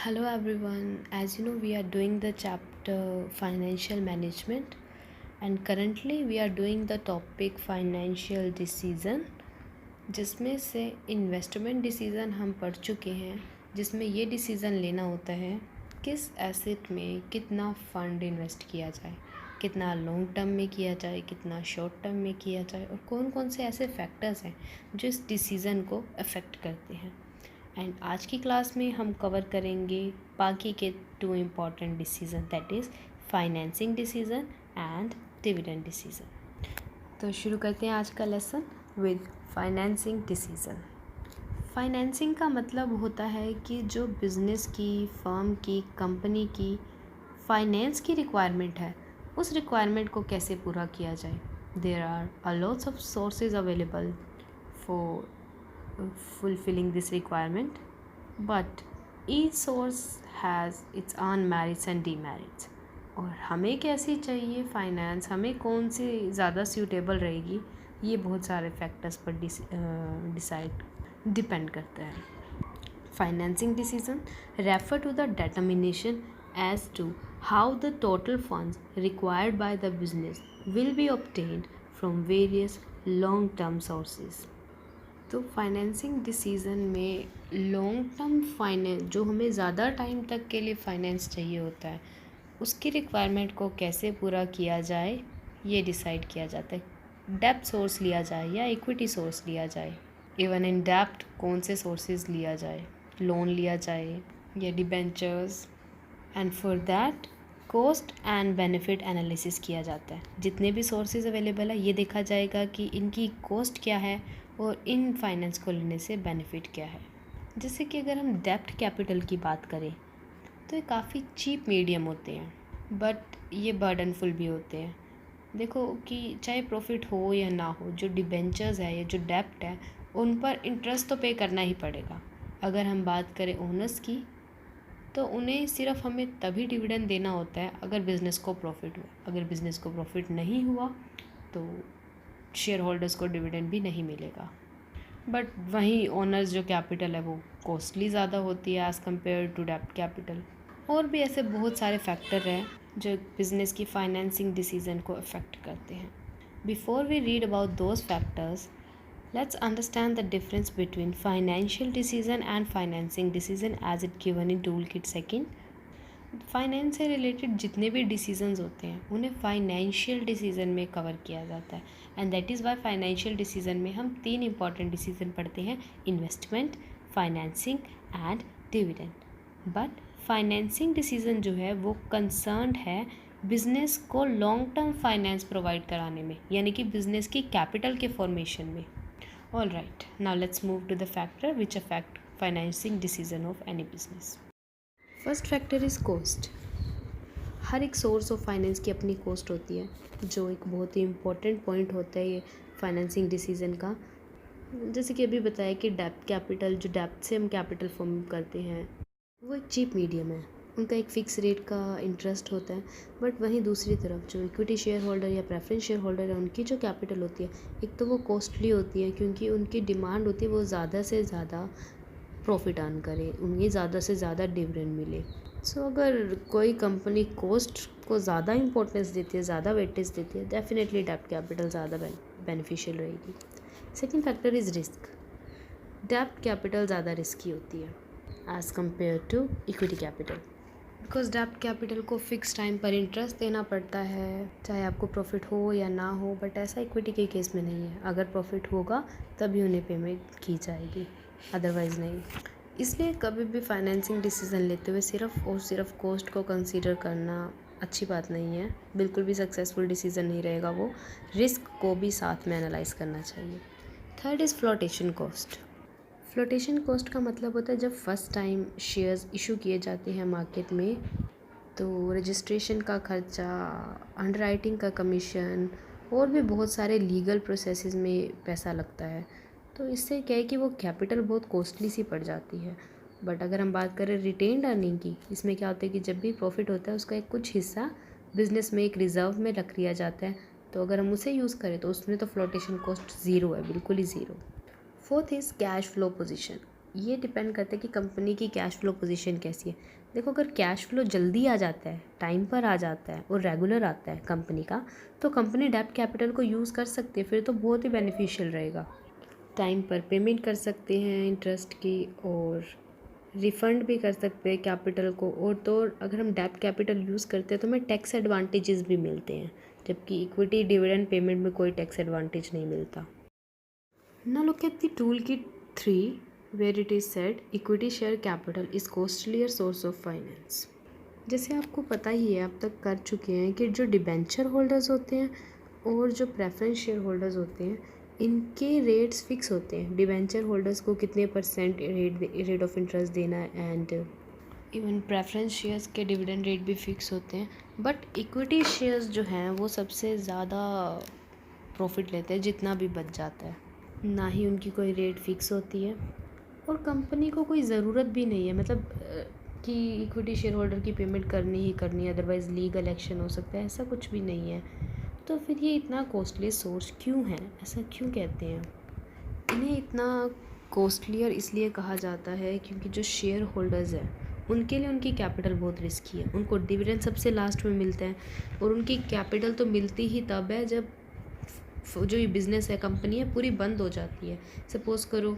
Hello everyone. As you know, we are doing the chapter financial management, and currently we are doing the topic financial decision, जिसमें से investment decision हम पढ़ चुके हैं, जिसमें ये डिसीज़न लेना होता है किस एसेट में कितना फ़ंड इन्वेस्ट किया जाए, कितना लॉन्ग टर्म में किया जाए, कितना शॉर्ट टर्म में किया जाए, और कौन कौन से ऐसे फैक्टर्स हैं जो इस डिसीज़न को अफेक्ट करते हैं। एंड आज की क्लास में हम कवर करेंगे बाकी के two important decision, that is financing decision and dividend decision. तो शुरू करते हैं आज का lesson with financing decision. Financing का मतलब होता है कि जो बिज़नेस की, फर्म की, कंपनी की फाइनेंस की रिक्वायरमेंट है, उस रिक्वायरमेंट को कैसे पूरा किया जाए। There are a lots of sources available for fulfilling this requirement, but each source has its own merits and demerits। और हमें कैसी चाहिए फाइनेंस, हमें कौन सी ज़्यादा सूटेबल रहेगी, ये बहुत सारे फैक्टर्स पर डिपेंड करता है। Financing decision refer to the determination as to how the total funds required by the business will be obtained from various long term sources। तो फाइनेंसिंग डिसीज़न में लॉन्ग टर्म फाइनेंस, जो हमें ज़्यादा time तक के लिए फाइनेंस चाहिए होता है, उसकी रिक्वायरमेंट को कैसे पूरा किया जाए ये डिसाइड किया जाता है। डेब्ट सोर्स लिया जाए या इक्विटी सोर्स लिया जाए, इवन इन डेब्ट कौन से सोर्सेज लिया जाए, लोन लिया जाए या debentures. And for that cost and benefit analysis किया जाता है। जितने भी सोर्सेज अवेलेबल है, ये देखा जाएगा कि इनकी कॉस्ट क्या है और इन फाइनेंस को लेने से बेनिफिट क्या है। जैसे कि अगर हम डेब्ट कैपिटल की बात करें तो ये काफ़ी चीप मीडियम होते हैं, बट ये बर्डनफुल भी होते हैं। देखो कि चाहे प्रॉफिट हो या ना हो, जो डिबेंचर्स है या जो डेब्ट है, उन पर इंटरेस्ट तो पे करना ही पड़ेगा। अगर हम बात करें ओनर्स की, तो उन्हें सिर्फ हमें तभी डिविडेंड देना होता है अगर बिज़नेस को प्रॉफिट हुआ। अगर बिज़नेस को प्रॉफिट नहीं हुआ तो शेयर होल्डर्स को डिविडेंड भी नहीं मिलेगा। बट वहीं ओनर्स जो कैपिटल है वो कॉस्टली ज़्यादा होती है एज़ कम्पेयर टू डेब्ट कैपिटल। और भी ऐसे बहुत सारे फैक्टर हैं जो बिज़नेस की फाइनेंसिंग डिसीजन को अफेक्ट करते हैं। Before we read about those factors, let's understand the difference between financial decision and financing decision as it given in toolkit second। Finance से रिलेटेड जितने भी डिसीजंस होते हैं उन्हें फाइनेंशियल डिसीजन में कवर किया जाता है। And that is why financial decision में हम तीन इंपॉर्टेंट डिसीजन पढ़ते हैं: investment, financing and dividend. But financing decision जो है वो कंसर्न्ड है बिजनेस को लॉन्ग टर्म फाइनेंस प्रोवाइड कराने में, यानी कि बिजनेस की कैपिटल के फॉर्मेशन में। All right, now let's move to the factor which affect financing decision of any business. First factor is cost. हर एक सोर्स ऑफ फाइनेंस की अपनी कॉस्ट होती है, जो एक बहुत ही इम्पोर्टेंट पॉइंट होता है ये फाइनेंसिंग डिसीजन का। जैसे कि अभी बताया कि डेब्ट कैपिटल, जो डेब्ट से हम कैपिटल फॉर्म करते हैं, वो एक चीप मीडियम है, उनका एक फ़िक्स रेट का इंटरेस्ट होता है। बट वहीं दूसरी तरफ जो इक्विटी शेयर होल्डर या प्रेफरेंस शेयर होल्डर है, उनकी जो कैपिटल होती है, एक तो वो कॉस्टली होती है क्योंकि उनकी डिमांड होती है वो ज़्यादा से ज़्यादा प्रॉफिट अर्न करे, उन्हें ज़्यादा से ज़्यादा डिविडेंड मिले। सो अगर कोई कंपनी कॉस्ट को ज़्यादा इंपॉर्टेंस देती है, ज़्यादा वेटेज देती है, डेफिनेटली डेब्ट कैपिटल ज़्यादा बेनिफिशियल रहेगी। Second factor is risk. डेब्ट कैपिटल ज़्यादा रिस्की होती है as compare to equity capital, because डेब्ट कैपिटल को फिक्स टाइम पर इंटरेस्ट देना पड़ता है, चाहे आपको प्रॉफिट हो या ना हो। बट ऐसा इक्विटी के केस में नहीं है, अगर प्रॉफिट होगा तभी उन्हें पेमेंट की जाएगी, अदरवाइज़ नहीं। इसलिए कभी भी फाइनेंसिंग डिसीजन लेते हुए सिर्फ और सिर्फ कॉस्ट को कंसीडर करना अच्छी बात नहीं है, बिल्कुल भी सक्सेसफुल डिसीजन नहीं रहेगा वो। रिस्क को भी साथ में एनालाइज करना चाहिए। Third is flotation cost. Flotation cost का मतलब होता है जब फर्स्ट टाइम शेयर्स इशू किए जाते हैं मार्केट में, तो रजिस्ट्रेशन का खर्चा, अंडरराइटिंग का कमीशन और भी बहुत सारे लीगल प्रोसेसेस में पैसा लगता है। तो इससे क्या है कि वो कैपिटल बहुत कॉस्टली सी पड़ जाती है। बट अगर हम बात करें रिटेन्ड अर्निंग की, इसमें क्या होता है कि जब भी प्रॉफिट होता है उसका एक कुछ हिस्सा बिजनेस में एक रिजर्व में रख लिया जाता है, तो अगर हम उसे यूज़ करें तो उसमें तो फ्लोटेशन कॉस्ट ज़ीरो है, बिल्कुल ही zero. Fourth is cash flow position. ये डिपेंड करता है कि कंपनी की कैश फ्लो पोजीशन कैसी है। देखो, अगर कैश फ्लो जल्दी आ जाता है, टाइम पर आ जाता है और रेगुलर आता है कंपनी का, तो कंपनी डेब्ट कैपिटल को यूज़ कर सकती है, फिर तो बहुत ही बेनिफिशियल रहेगा। टाइम पर पेमेंट कर सकते हैं इंटरेस्ट की, और रिफ़ंड भी कर सकते हैं कैपिटल को। और तो अगर हम डेब्ट कैपिटल यूज़ करते हैं तो हमें टैक्स एडवांटेजेस भी मिलते हैं, जबकि इक्विटी डिविडेंड पेमेंट में कोई टैक्स एडवांटेज नहीं मिलता। Now look at the toolkit 3, where it is said equity share capital is costlier source of finance। जैसे आपको पता ही है, आप तक कर चुके हैं कि जो डिबेंचर होल्डर्स होते हैं और जो प्रेफरेंस शेयर होल्डर्स होते हैं, इनके रेट्स फिक्स होते हैं। डिबेंचर होल्डर्स को कितने % रेट ऑफ इंटरेस्ट देना है, एंड इवन प्रेफरेंस शेयर्स के डिविडेंड रेट भी फिक्स होते हैं। बट इक्विटी शेयर्स जो हैं वो सबसे ज़्यादा प्रॉफिट लेते हैं जितना भी बच जाता है। ना ही उनकी कोई रेट फिक्स होती है, और कंपनी को कोई ज़रूरत भी नहीं है, मतलब कि इक्विटी शेयर होल्डर की पेमेंट करनी ही करनी है, अदरवाइज़ लीगल एक्शन हो सकता है, ऐसा कुछ भी नहीं है। तो फिर ये इतना कॉस्टली सोर्स क्यों है, ऐसा क्यों कहते हैं? इन्हें इतना कॉस्टलियर इसलिए कहा जाता है क्योंकि जो शेयर होल्डर्स हैं उनके लिए उनकी कैपिटल बहुत रिस्की है। उनको डिविडेंड सबसे लास्ट में मिलता है, और उनकी कैपिटल तो मिलती ही तब है जब जो ये बिज़नेस है, कंपनी है, पूरी बंद हो जाती है। सपोज़ करो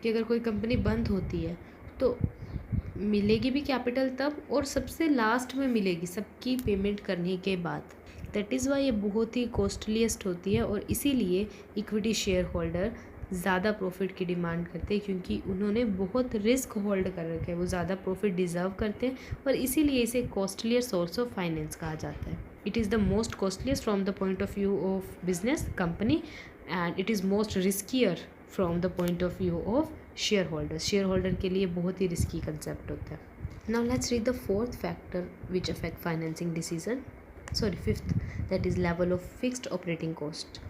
कि अगर कोई कंपनी बंद होती है तो मिलेगी भी कैपिटल तब, और सबसे लास्ट में मिलेगी सबकी पेमेंट करने के बाद। दैट इज़ वाई ये बहुत ही कॉस्टलीस्ट होती है, और इसीलिए इक्विटी शेयर होल्डर ज़्यादा प्रॉफिट की डिमांड करते हैं, क्योंकि उन्होंने बहुत रिस्क होल्ड कर रखे हैं, वो ज़्यादा प्रॉफिट डिज़र्व करते हैं, और इसीलिए इसे कॉस्टलियर सोर्स ऑफ फाइनेंस कहा जाता है। It is the most costliest from the point of view of business company, and it is most riskier from the point of view of share holder. Share holder के लिए बहुत ही risky concept होता है। Now let's read the fourth factor which affect financing decision, fifth, that is level of fixed operating cost.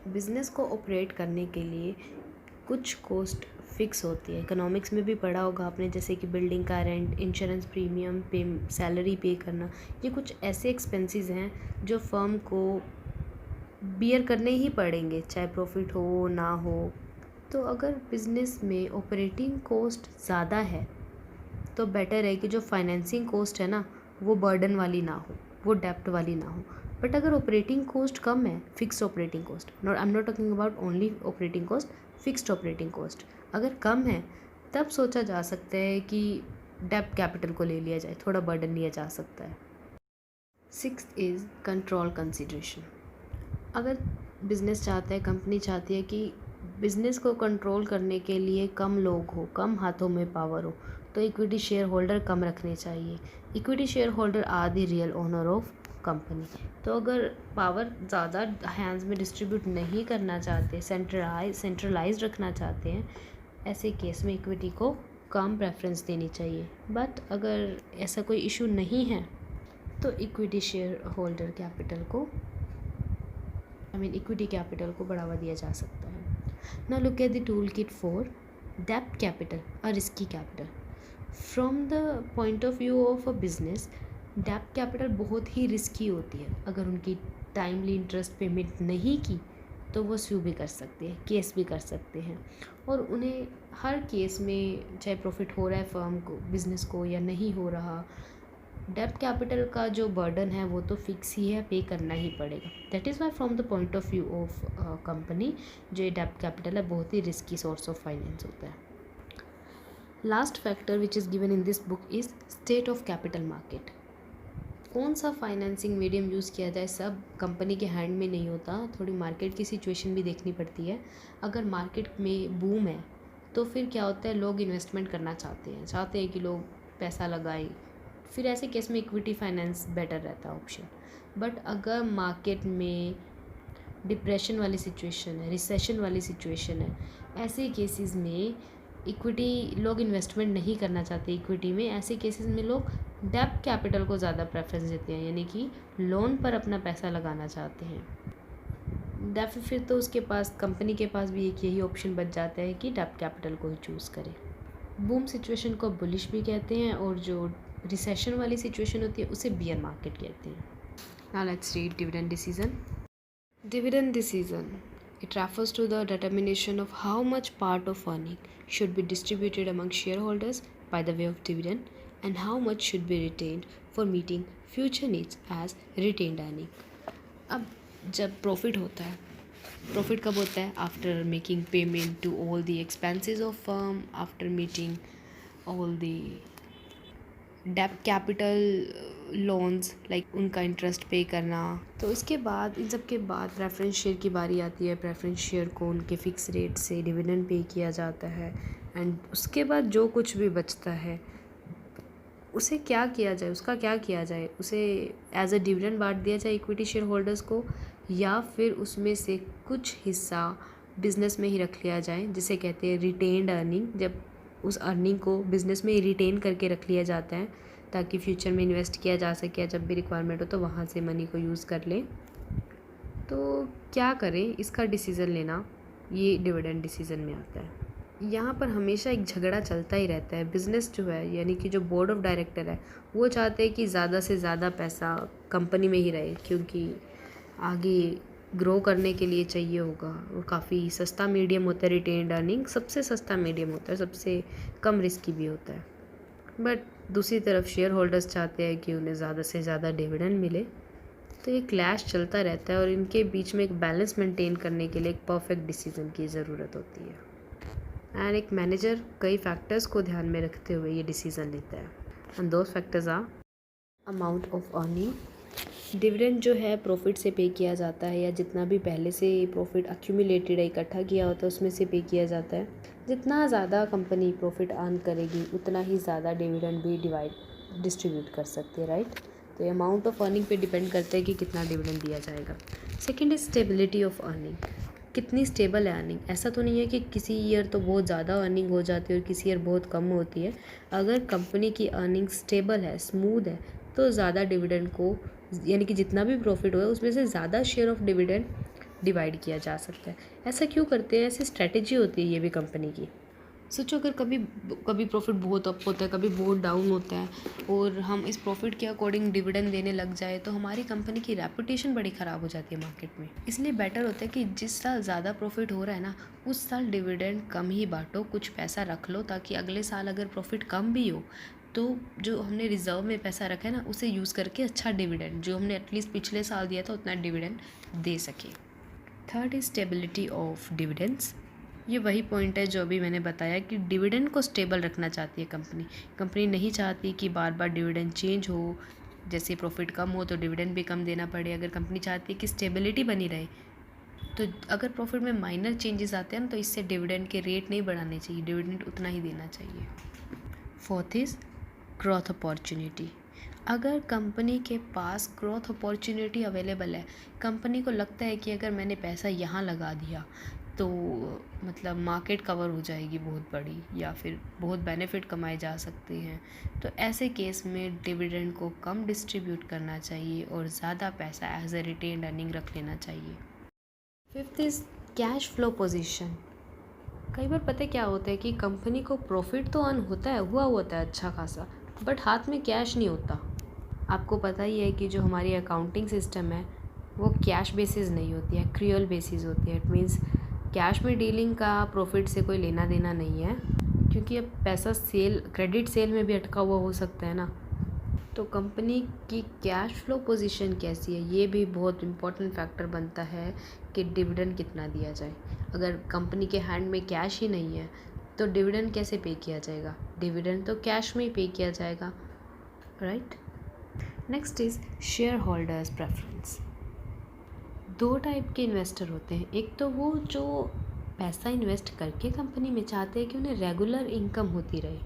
Business को operate करने के लिए कुछ कॉस्ट फिक्स होती है। इकोनॉमिक्स में भी पढ़ा होगा आपने, जैसे कि बिल्डिंग का रेंट, इंश्योरेंस प्रीमियम पे, सैलरी पे करना। ये कुछ ऐसे एक्सपेंसेस हैं जो फर्म को बियर करने ही पड़ेंगे, चाहे प्रॉफिट हो ना हो। तो अगर बिज़नेस में ऑपरेटिंग कॉस्ट ज़्यादा है तो बेटर है कि जो फाइनेंसिंग कॉस्ट है ना, वो बर्डन वाली ना हो, वो डेप्ट वाली ना हो। बट अगर ऑपरेटिंग कॉस्ट कम है, fixed operating cost, not, I am not talking about only operating cost, fixed operating cost अगर कम है, तब सोचा जा सकता है कि डेप्ट कैपिटल को ले लिया जाए, थोड़ा बर्डन लिया जा सकता है। Sixth is control consideration. अगर बिज़नेस चाहता है, कंपनी चाहती है कि बिज़नेस को कंट्रोल करने के लिए कम लोग हो, कम हाथों में पावर हो, तो इक्विटी शेयर होल्डर कम रखने चाहिए। Equity share holder are the real owner of company. तो अगर पावर ज़्यादा हैंड्स में डिस्ट्रीब्यूट नहीं करना चाहते, सेंट्रलाइज रखना चाहते हैं, ऐसे केस में इक्विटी को कम प्रेफरेंस देनी चाहिए। बट अगर ऐसा कोई इशू नहीं है तो इक्विटी शेयर होल्डर कैपिटल को, इक्विटी कैपिटल को बढ़ावा दिया जा सकता है। Now look at the tool kit 4, डेब्ट capital, a risky capital. From the point of view of a business, डेब्ट कैपिटल बहुत ही रिस्की होती है। अगर उनकी टाइमली इंटरेस्ट पेमेंट नहीं की तो वो स्यू भी कर सकते हैं, केस भी कर सकते हैं, और उन्हें हर केस में, चाहे प्रॉफिट हो रहा है फर्म को, बिज़नेस को, या नहीं हो रहा, डेब्ट कैपिटल का जो बर्डन है वो तो फिक्स ही है, पे करना ही पड़ेगा। That is why from the point of view of company, जो डेब्ट कैपिटल है बहुत ही रिस्की सोर्स ऑफ फाइनेंस होता है। Last factor which is given in this book is state of capital market. कौन सा फाइनेंसिंग मीडियम यूज़ किया जाए, सब कंपनी के हैंड में नहीं होता, थोड़ी मार्केट की सिचुएशन भी देखनी पड़ती है। अगर मार्केट में बूम है तो फिर क्या होता है, लोग इन्वेस्टमेंट करना चाहते हैं कि लोग पैसा लगाएं, फिर ऐसे केस में इक्विटी फाइनेंस बेटर रहता है ऑप्शन। बट अगर मार्केट में डिप्रेशन वाली सिचुएशन है, रिसेशन वाली सिचुएशन है, ऐसे केसेस में इक्विटी, लोग इन्वेस्टमेंट नहीं करना चाहते इक्विटी में, ऐसे केसेस में लोग डेब्ट कैपिटल को ज़्यादा प्रेफरेंस देते हैं, यानी कि लोन पर अपना पैसा लगाना चाहते हैं। फिर तो उसके पास, कंपनी के पास भी एक यही ऑप्शन बच जाता है कि डेब्ट कैपिटल को ही चूज़ करें। बूम सिचुएशन को बुलिश भी कहते हैं, और जो रिसेशन वाली सिचुएशन होती है उसे बियर मार्केट कहते हैं। Now let's read dividend decision. Dividend decision It refers to the determination of how much part of earning should be distributed among shareholders by the way of dividend and how much should be retained for meeting future needs as retained earning. अब जब profit होता है, profit कब होता है? After making payment to all the expenses of firm, after meeting all the debt capital loans, like उनका interest pay करना। तो इसके बाद, इन सब के बाद प्रेफरेंस शेयर की बारी आती है। प्रेफरेंस शेयर को उनके फ़िक्स रेट से डिविडेंड पे किया जाता है एंड उसके बाद जो कुछ भी बचता है उसे क्या किया जाए, उसका क्या किया जाए? उसे एज अ डिविडेंड बांट दिया जाए इक्विटी शेयर होल्डर्स को, या फिर उसमें से कुछ हिस्सा बिजनेस में ही रख लिया जाए, जिसे कहते हैं रिटेन्ड अर्निंग। जब उस अर्निंग को बिजनेस में ही रिटेन करके रख लिया जाता है ताकि फ्यूचर में इन्वेस्ट किया जा सके, जब भी रिक्वायरमेंट हो तो वहाँ से मनी को यूज़ कर लें। तो क्या करें, इसका डिसीज़न लेना ये डिविडेंड डिसीज़न में आता है। यहाँ पर हमेशा एक झगड़ा चलता ही रहता है। बिज़नेस जो है, यानी कि जो बोर्ड ऑफ डायरेक्टर है, वो चाहते हैं कि ज़्यादा से ज़्यादा पैसा कंपनी में ही रहे, क्योंकि आगे ग्रो करने के लिए चाहिए होगा। और काफ़ी सस्ता मीडियम होता है रिटेन्ड अर्निंग, सबसे सस्ता मीडियम होता है, सबसे कम रिस्की भी होता है। बट दूसरी तरफ शेयर होल्डर्स चाहते हैं कि उन्हें ज़्यादा से ज़्यादा डिविडेंड मिले। तो ये क्लैश चलता रहता है और इनके बीच में एक बैलेंस मेंटेन करने के लिए एक परफेक्ट डिसीजन की ज़रूरत होती है। एंड एक मैनेजर कई फैक्टर्स को ध्यान में रखते हुए ये डिसीज़न लेता है। And those factors are amount of earning, dividend जो है प्रॉफिट से पे किया जाता है, या जितना भी पहले से प्रॉफिट अक्यूमुलेटेड है, इकट्ठा किया होता है, उसमें से पे किया जाता है। जितना ज़्यादा कंपनी प्रॉफिट अर्न करेगी उतना ही ज़्यादा डिविडेंड भी डिस्ट्रीब्यूट कर सकती है, राइट? तो ये अमाउंट ऑफ अर्निंग पे डिपेंड करता है कि कितना डिविडेंड दिया जाएगा। Second is stability of earning, कितनी स्टेबल है अर्निंग। ऐसा तो नहीं है कि किसी ईयर तो बहुत ज़्यादा अर्निंग हो जाती है और किसी ईयर बहुत कम होती है। अगर कंपनी की अर्निंग स्टेबल है, स्मूथ है, तो ज़्यादा डिविडेंड को, यानी कि जितना भी प्रॉफिट हुआ उसमें से ज़्यादा शेयर ऑफ डिविडेंड डिवाइड किया जा सकता है। ऐसा क्यों करते हैं? ऐसी स्ट्रैटेजी होती है ये भी कंपनी की। सोचो, अगर कभी कभी प्रॉफिट बहुत अप होता है, कभी बहुत डाउन होता है, और हम इस प्रॉफिट के अकॉर्डिंग डिविडेंड देने लग जाए तो हमारी कंपनी की रेपुटेशन बड़ी ख़राब हो जाती है मार्केट में। इसलिए बेटर होता है कि जिस साल ज़्यादा प्रॉफिट हो रहा है ना, उस साल डिविडेंड कम ही बांटो, कुछ पैसा रख लो, ताकि अगले साल अगर प्रॉफिट कम भी हो तो जो हमने रिजर्व में पैसा रखा है ना, उसे यूज़ करके अच्छा डिविडेंड, जो हमने एटलीस्ट पिछले साल दिया था उतना डिविडेंड दे सके। Third is stability of dividends. ये वही पॉइंट है जो अभी मैंने बताया कि डिविडेंड को स्टेबल रखना चाहती है कंपनी। कंपनी नहीं चाहती कि बार बार डिविडेंड चेंज हो, जैसे प्रॉफिट कम हो तो डिविडेंड भी कम देना पड़े। अगर कंपनी चाहती है कि स्टेबिलिटी बनी रहे, तो अगर प्रॉफिट में माइनर चेंजेस आते हैं ना, तो इससे डिविडेंड के रेट नहीं बढ़ाने चाहिए, डिविडेंड उतना ही देना चाहिए। Fourth is growth opportunity. अगर कंपनी के पास ग्रोथ अपॉर्चुनिटी अवेलेबल है, कंपनी को लगता है कि अगर मैंने पैसा यहाँ लगा दिया तो मतलब मार्केट कवर हो जाएगी बहुत बड़ी, या फिर बहुत बेनिफिट कमाए जा सकते हैं, तो ऐसे केस में डिविडेंड को कम डिस्ट्रीब्यूट करना चाहिए और ज़्यादा पैसा एज ए रिटेन्ड अर्निंग रख लेना चाहिए। Fifth is cash flow position. कई बार पता है क्या होता है कि कंपनी को प्रॉफिट तो अर्न होता है, हुआ होता है अच्छा खासा, बट हाथ में कैश नहीं होता। आपको पता ही है कि जो हमारी अकाउंटिंग सिस्टम है वो कैश बेसिस नहीं होती है, एक्रियल बेसिस होती है। इट मीन्स कैश में डीलिंग का प्रॉफिट से कोई लेना देना नहीं है, क्योंकि अब पैसा सेल, क्रेडिट सेल में भी अटका हुआ हो सकता है ना। तो कंपनी की कैश फ्लो पोजीशन कैसी है, ये भी बहुत इम्पोर्टेंट फैक्टर बनता है कि डिविडेंड कितना दिया जाए। अगर कंपनी के हैंड में कैश ही नहीं है तो डिविडेंड कैसे पे किया जाएगा? डिविडेंड तो कैश में ही पे किया जाएगा, right? Next is share holders preference. दो टाइप के इन्वेस्टर होते हैं। एक तो वो जो पैसा इन्वेस्ट करके कंपनी में चाहते हैं कि उन्हें रेगुलर इनकम होती रहे,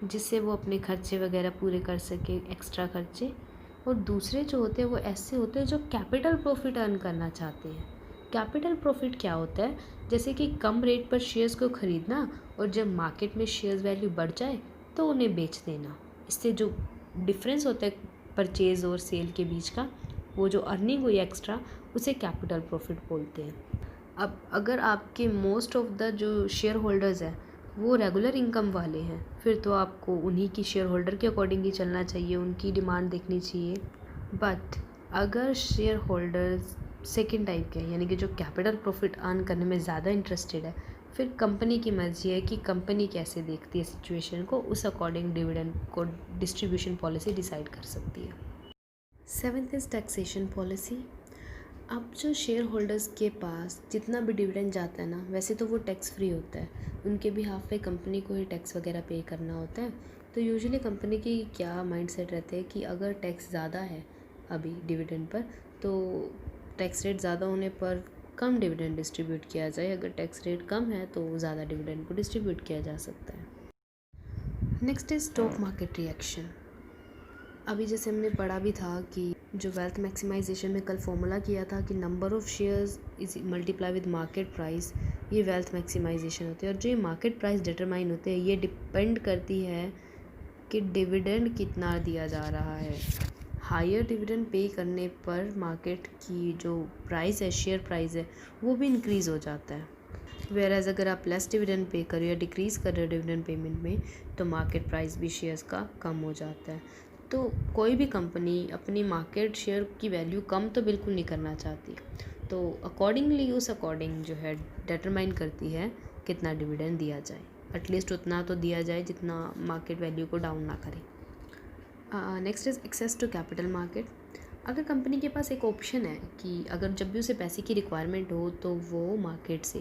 जिससे वो अपने खर्चे वगैरह पूरे कर सके, एक्स्ट्रा खर्चे। और दूसरे जो होते हैं वो ऐसे होते हैं जो कैपिटल प्रॉफिट अर्न करना चाहते हैं। कैपिटल प्रॉफिट क्या होता है? जैसे कि कम रेट पर शेयर्स को ख़रीदना और जब मार्केट में शेयर्स वैल्यू बढ़ जाए तो उन्हें बेच देना। इससे जो डिफरेंस होता है परचेज़ और सेल के बीच का, वो जो अर्निंग हुई एक्स्ट्रा, उसे कैपिटल प्रॉफिट बोलते हैं। अब अगर आपके मोस्ट ऑफ द जो शेयर होल्डर्स हैं वो रेगुलर इनकम वाले हैं, फिर तो आपको उन्हीं की शेयर होल्डर के अकॉर्डिंग ही चलना चाहिए, उनकी डिमांड देखनी चाहिए। बट अगर शेयर होल्डर्स सेकेंड टाइप क्या है, यानी कि जो कैपिटल प्रॉफिट अर्न करने में ज़्यादा इंटरेस्टेड है, फिर कंपनी की मर्जी है कि कंपनी कैसे देखती है सिचुएशन को, उस अकॉर्डिंग डिविडेंड को डिस्ट्रीब्यूशन पॉलिसी डिसाइड कर सकती है। Seventh is taxation policy. अब जो शेयर होल्डर्स के पास जितना भी डिविडेंड जाता है ना, वैसे तो वो टैक्स फ्री होता है, उनके भी हाफ पे कंपनी को ही टैक्स वगैरह पे करना होता है। तो यूजुअली कंपनी की क्या माइंडसेट रहते हैं कि अगर टैक्स ज़्यादा है अभी डिविडेंड पर, तो टैक्स रेट ज़्यादा होने पर कम डिविडेंड डिस्ट्रीब्यूट किया जाए, अगर टैक्स रेट कम है तो ज़्यादा डिविडेंड को डिस्ट्रीब्यूट किया जा सकता है। Next is stock market reaction. अभी जैसे हमने पढ़ा भी था कि जो वेल्थ मैक्सिमाइजेशन में कल फॉर्मूला किया था कि number of shares is multiply with market price, ये वेल्थ मैक्सिमाइजेशन होती है। और जो ये मार्केट प्राइस डिटरमाइन होते हैं, ये डिपेंड करती है कि डिविडेंड कितना दिया जा रहा है। हायर डिविडेंड पे करने पर मार्केट की जो प्राइस है, शेयर प्राइस है, वो भी इंक्रीज़ हो जाता है। वेयरएज अगर आप लेस डिविडेंड पे कर रहे हो या डिक्रीज़ कर रहे हो डिविडेंड पेमेंट में, तो मार्केट प्राइस भी शेयर्स का कम हो जाता है। तो कोई भी कंपनी अपनी मार्केट शेयर की वैल्यू कम तो बिल्कुल नहीं करना चाहती, तो अकॉर्डिंगली उस अकॉर्डिंग जो है डिटरमाइन करती है कितना डिविडेंड दिया जाए, एटलीस्ट उतना तो दिया जाए जितना मार्केट वैल्यू को डाउन ना करे। Next is access to capital market. अगर कंपनी के पास एक ऑप्शन है कि अगर जब भी उसे पैसे की रिक्वायरमेंट हो तो वो मार्केट से,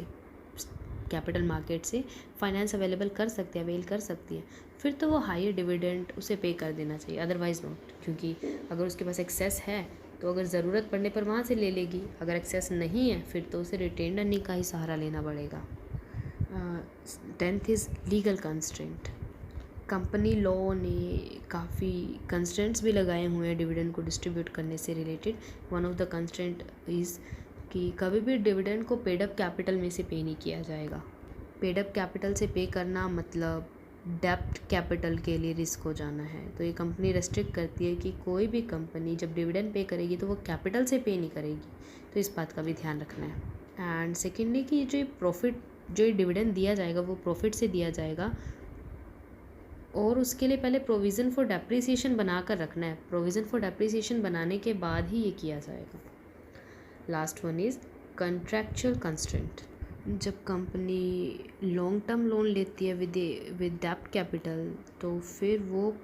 कैपिटल मार्केट से फाइनेंस अवेलेबल कर सकती है, अवेल कर सकती है, फिर तो वो हायर डिविडेंड उसे पे कर देना चाहिए, अदरवाइज़ नॉट। क्योंकि अगर उसके पास एक्सेस है तो अगर ज़रूरत पड़ने पर वहाँ से ले लेगी, अगर एक्सेस नहीं है फिर तो उसे रिटेन्ड अर्निंग का ही सहारा लेना पड़ेगा। Tenth is legal constraint. Company law ने काफ़ी कंस्ट्रेंट्स भी लगाए हुए हैं डिविडेंड को डिस्ट्रीब्यूट करने से related. One of the constraint is कि कभी भी डिविडेंड को पेड अप कैपिटल में से पे नहीं किया जाएगा। पेड अप कैपिटल से पे करना मतलब डेप्ट कैपिटल के लिए रिस्क हो जाना है। तो ये कंपनी रेस्ट्रिक्ट करती है कि कोई भी कंपनी जब डिविडेंड पे करेगी तो वो कैपिटल से पे नहीं करेगी, तो इस बात का भी ध्यान रखना है। एंड सेकेंडली कि जो प्रॉफिट, जो डिविडेंड दिया जाएगा वो प्रॉफिट से दिया जाएगा, और उसके लिए पहले प्रोविज़न फॉर डेप्रिसिएशन बना कर रखना है। प्रोविज़न फॉर डेप्रिसिएशन बनाने के बाद ही ये किया जाएगा। Last one is contractual constraint. जब कंपनी लॉन्ग टर्म लोन लेती है विद डेप्ट कैपिटल, तो फिर वो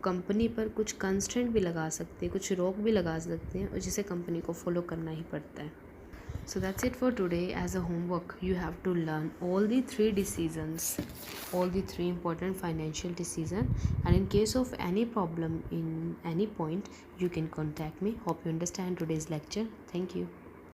कंपनी पर कुछ कंस्ट्रेंट भी लगा सकते हैं, कुछ रोक भी लगा सकते हैं, और जिसे कंपनी को फॉलो करना ही पड़ता है। So that's it for today. As a homework, you have to learn all the three decisions, all the three important financial decision, and in case of any problem in any point, you can contact me. Hope you understand today's lecture. Thank you.